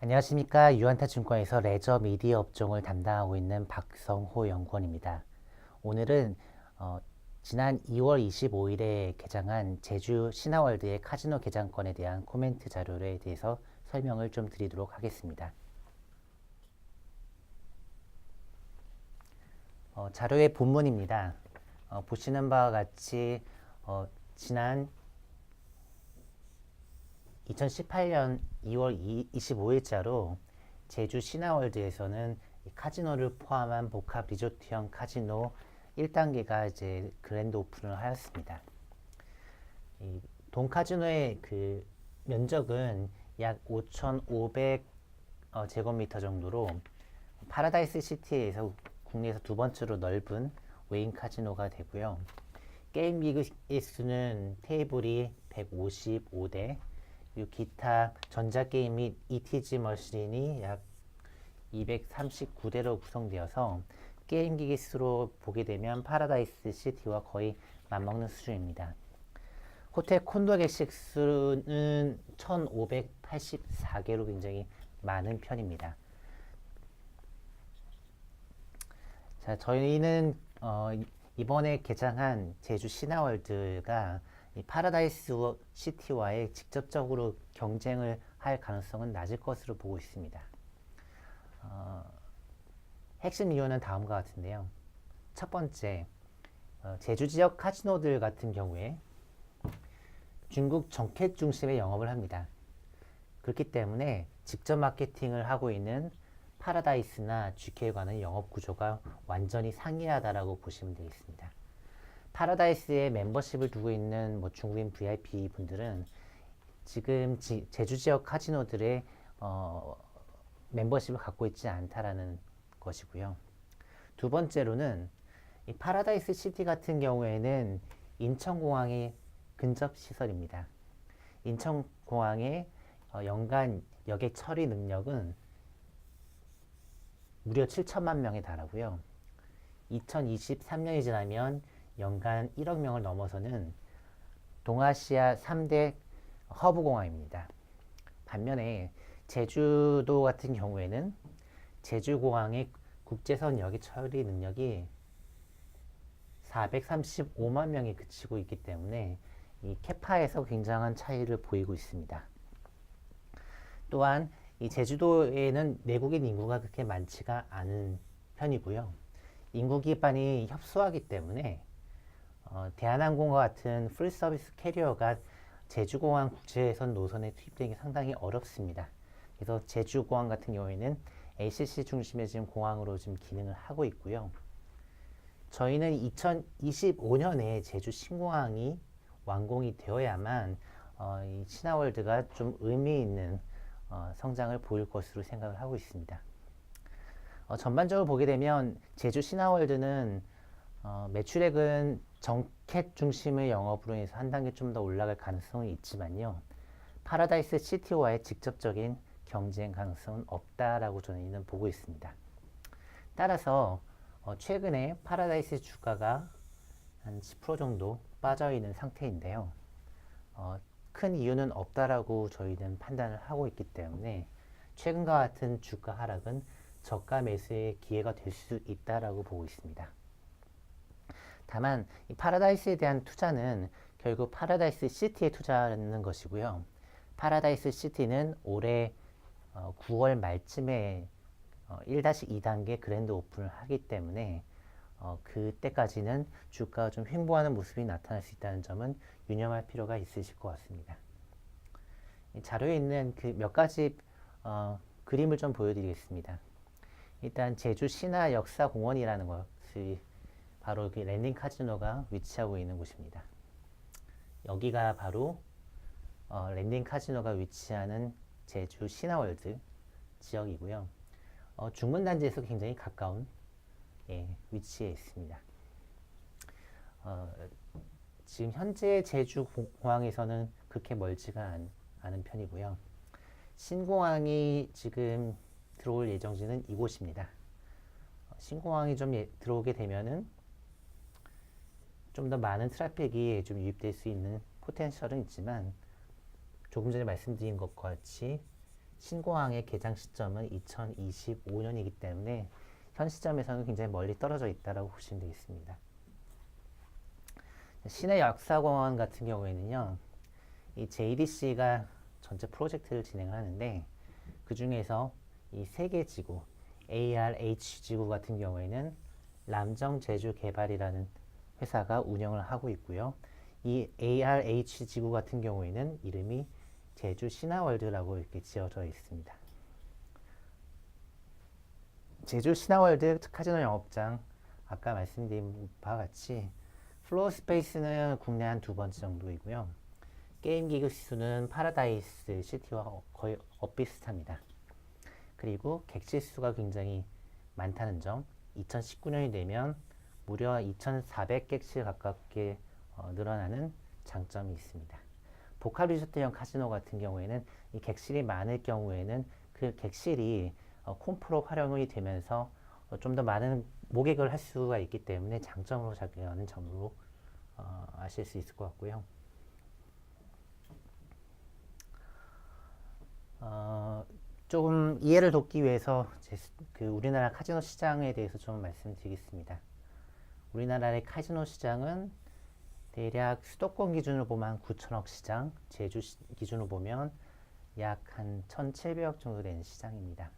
안녕하십니까. 유한타증권에서 레저 미디어 업종을 담당하고 있는 박성호 연구원입니다. 오늘은 지난 2월 25일에 개장한 제주 신화월드의 카지노 개장권에 대한 코멘트 자료에 대해서 설명을 좀 드리도록 하겠습니다. 자료의 본문입니다. 보시는 바와 같이 지난 2018년 2월 25일자로 제주 신화월드에서는 카지노를 포함한 복합 리조트형 카지노 1단계가 이제 그랜드 오픈을 하였습니다. 이 돈 카지노의 그 면적은 약 5,500 제곱미터 정도로 파라다이스 시티에서 국내에서 두 번째로 넓은 웨인 카지노가 되고요. 게임기 수는 테이블이 155대, 그리고 기타 전자게임 및 ETG 머신이 약 239대로 구성되어서 게임기기 수로 보게 되면 파라다이스 시티와 거의 맞먹는 수준입니다. 호텔 콘도 객실 수는 1584개로 굉장히 많은 편입니다. 자, 저희는 이번에 개장한 제주 신화월드가 이 파라다이스 시티와의 직접적으로 경쟁을 할 가능성은 낮을 것으로 보고 있습니다. 핵심 이유는 다음과 같은데요. 첫 번째, 제주 지역 카지노들 같은 경우에 중국 정켓 중심의 영업을 합니다. 그렇기 때문에 직접 마케팅을 하고 있는 파라다이스나 GK과는 영업 구조가 완전히 상이하다라고 보시면 되겠습니다. 파라다이스에 멤버십을 두고 있는 중국인 VIP 분들은 지금 제주 지역 카지노들의 멤버십을 갖고 있지 않다라는 것이고요. 두 번째로는 이 파라다이스 시티 같은 경우에는 인천공항의 근접 시설입니다. 인천공항의 연간 여객 처리 능력은 무려 7천만 명에 달하고요. 2023년이 지나면 연간 1억 명을 넘어서는 동아시아 3대 허브 공항입니다. 반면에 제주도 같은 경우에는 제주공항의 국제선 여객 처리 능력이 435만 명에 그치고 있기 때문에 이 캐파에서 굉장한 차이를 보이고 있습니다. 또한 이 제주도에는 내국인 인구가 그렇게 많지가 않은 편이고요. 인구 기반이 협소하기 때문에 대한항공과 같은 풀서비스 캐리어가 제주공항 국제선 노선에 투입되기 상당히 어렵습니다. 그래서 제주공항 같은 경우에는 ACC 중심의 지금 공항으로 지금 기능을 하고 있고요. 저희는 2025년에 제주 신공항이 완공이 되어야만 이 신화월드가 좀 의미 있는 성장을 보일 것으로 생각을 하고 있습니다. 전반적으로 보게 되면 제주 신화월드는 매출액은 정켓 중심의 영업으로 인해서 한 단계 좀 더 올라갈 가능성이 있지만요. 파라다이스 시티와의 직접적인 경쟁 가능성은 없다라고 저희는 보고 있습니다. 따라서 최근에 파라다이스 주가가 한 10% 정도 빠져 있는 상태인데요. 큰 이유는 없다라고 저희는 판단을 하고 있기 때문에 최근과 같은 주가 하락은 저가 매수의 기회가 될 수 있다라고 보고 있습니다. 다만 이 파라다이스에 대한 투자는 결국 파라다이스 시티에 투자하는 것이고요. 파라다이스 시티는 올해 9월 말쯤에 1-2단계 그랜드 오픈을 하기 때문에 그때까지는 주가가 좀 횡보하는 모습이 나타날 수 있다는 점은 유념할 필요가 있으실 것 같습니다. 이 자료에 있는 그 몇 가지 그림을 좀 보여드리겠습니다. 일단 제주 신화 역사공원이라는 것이 바로 그 랜딩 카지노가 위치하고 있는 곳입니다. 여기가 바로 랜딩 카지노가 위치하는 제주 신화월드 지역이고요. 중문단지에서 굉장히 가까운 위치에 있습니다. 지금 현재 제주 공항에서는 그렇게 멀지가 않은 편이고요. 신공항이 지금 들어올 예정지는 이곳입니다. 신공항이 좀 들어오게 되면은 좀 더 많은 트래픽이 좀 유입될 수 있는 포텐셜은 있지만 조금 전에 말씀드린 것과 같이 신공항의 개장 시점은 2025년이기 때문에 현 시점에서는 굉장히 멀리 떨어져 있다고 보시면 되겠습니다. 시내 역사공원 같은 경우에는요, 이 JDC가 전체 프로젝트를 진행하는데 그 중에서 이 세계 지구, ARH 지구 같은 경우에는 람정 제주 개발이라는 회사가 운영을 하고 있고요. 이 ARH 지구 같은 경우에는 이름이 제주 신화월드라고 이렇게 지어져 있습니다. 제주 신화월드 카지노 영업장 아까 말씀드린 바와 같이 플로어 스페이스는 국내 한 2번째 정도이고요. 게임 기구 수는 파라다이스 시티와 거의 엇비슷합니다. 그리고 객실 수가 굉장히 많다는 점, 2019년이 되면 무려 2,400객실 가깝게 늘어나는 장점이 있습니다. 복합 리조트형 카지노 같은 경우에는 이 객실이 많을 경우에는 그 객실이 콤프로 활용이 되면서 좀 더 많은 모객을 할 수가 있기 때문에 장점으로 작용하는 점으로 아실 수 있을 것 같고요. 조금 이해를 돕기 위해서 우리나라 카지노 시장에 대해서 좀 말씀드리겠습니다. 우리나라의 카지노 시장은 대략 수도권 기준으로 보면 한 9천억 시장, 제주 기준으로 보면 약 한 1,700억 정도 되는 시장입니다.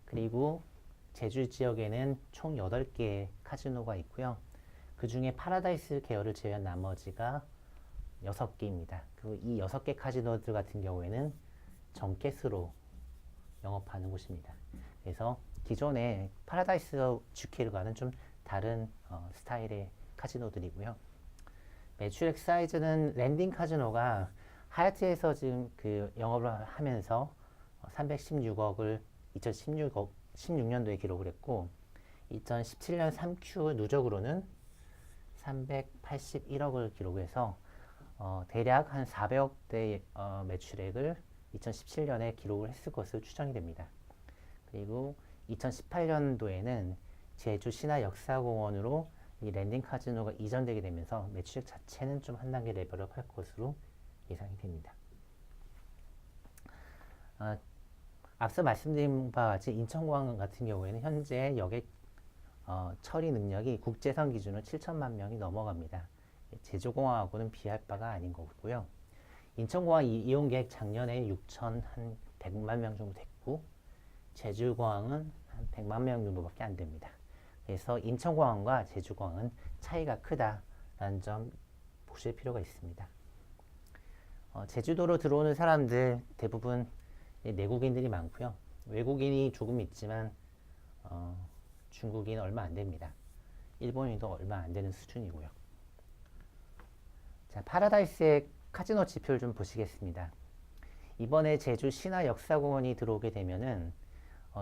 그리고 제주 지역에는 총 8개의 카지노가 있고요. 그 중에 파라다이스 계열을 제외한 나머지가 6개입니다. 그리고 이 6개 카지노들 같은 경우에는 정켓으로 영업하는 곳입니다. 그래서 기존의 파라다이스 GK과는 좀 다른 스타일의 카지노들이고요. 매출액 사이즈는 랜딩 카지노가 하얏트에서 지금 영업을 하면서 316억을 2016년도에 기록을 했고 2017년 3Q 누적으로는 381억을 기록해서 대략 한 400억대 매출액을 2017년에 기록을 했을 것으로 추정이 됩니다. 그리고 2018년도에는 제주 신화 역사공원으로 이 랜딩 카지노가 이전되게 되면서 매출액 자체는 좀 한 단계 레벨업 할 것으로 예상이 됩니다. 앞서 말씀드린 바와 같이 인천공항 같은 경우에는 현재 여객 처리 능력이 국제선 기준으로 7천만 명이 넘어갑니다. 제주공항하고는 비할 바가 아닌 거고요. 인천공항 이용객 작년에 6,100만 명 정도 됐고 제주공항은 한 100만 명 정도밖에 안 됩니다. 그래서 인천공항과 제주공항은 차이가 크다라는 점 보실 필요가 있습니다. 제주도로 들어오는 사람들 대부분 내국인들이 많고요. 외국인이 조금 있지만 중국인 얼마 안 됩니다. 일본인도 얼마 안 되는 수준이고요. 자, 파라다이스의 카지노 지표를 좀 보시겠습니다. 이번에 제주 신화 역사공원이 들어오게 되면은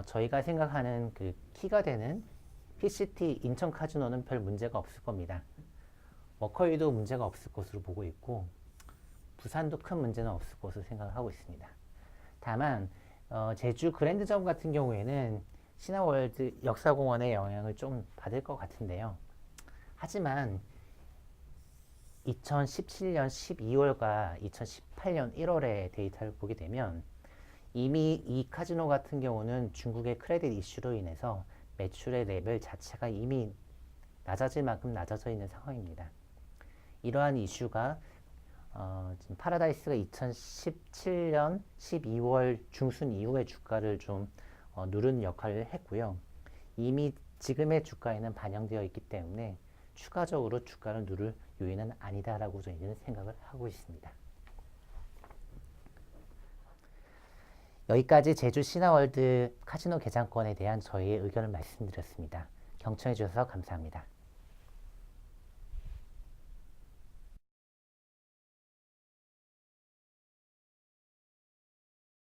저희가 생각하는 그 키가 되는 PCT 인천 카지노는 별 문제가 없을 겁니다. 워커이도 문제가 없을 것으로 보고 있고 부산도 큰 문제는 없을 것으로 생각하고 있습니다. 다만 제주 그랜드점 같은 경우에는 신화월드 역사공원의 영향을 좀 받을 것 같은데요. 하지만 2017년 12월과 2018년 1월의 데이터를 보게 되면 이미 이 카지노 같은 경우는 중국의 크레딧 이슈로 인해서 매출의 레벨 자체가 이미 낮아질 만큼 낮아져 있는 상황입니다. 이러한 이슈가 지금 파라다이스가 2017년 12월 중순 이후에 주가를 좀 누른 역할을 했고요. 이미 지금의 주가에는 반영되어 있기 때문에 추가적으로 주가를 누를 요인은 아니다라고 저희는 생각을 하고 있습니다. 여기까지 제주 신화월드 카지노 개장권에 대한 저희의 의견을 말씀드렸습니다. 경청해 주셔서 감사합니다.